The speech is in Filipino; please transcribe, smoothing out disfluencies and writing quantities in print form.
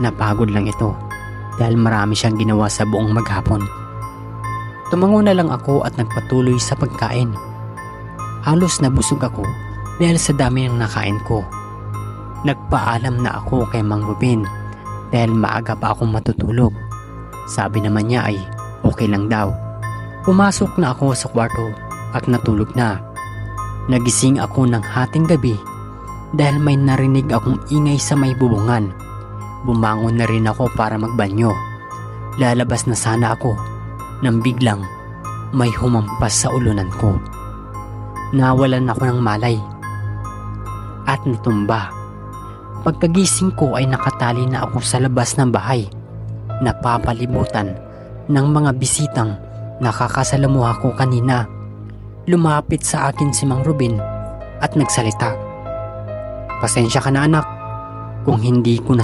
Napagod lang ito dahil marami siyang ginawa sa buong maghapon. Tumango na lang ako at nagpatuloy sa pagkain. Halos nabusog ako dahil sa dami ng nakain ko. Nagpaalam na ako kay Mang Ruben dahil maaga pa akong matutulog. Sabi naman niya ay okay lang daw. Pumasok na ako sa kwarto at natulog na. Nagising ako ng hating gabi dahil may narinig akong ingay sa may bubungan. Bumangon na rin ako para magbanyo. Lalabas na sana ako nang biglang may humampas sa ulunan ko. Nawalan ako ng malay at natumba. Pagkagising ko ay nakatali na ako sa labas ng bahay, napapalibutan ng mga bisitang nakakasalamuha ko kanina. Lumapit sa akin si Mang Ruben at nagsalita. "Pasensya ka na anak kung hindi ko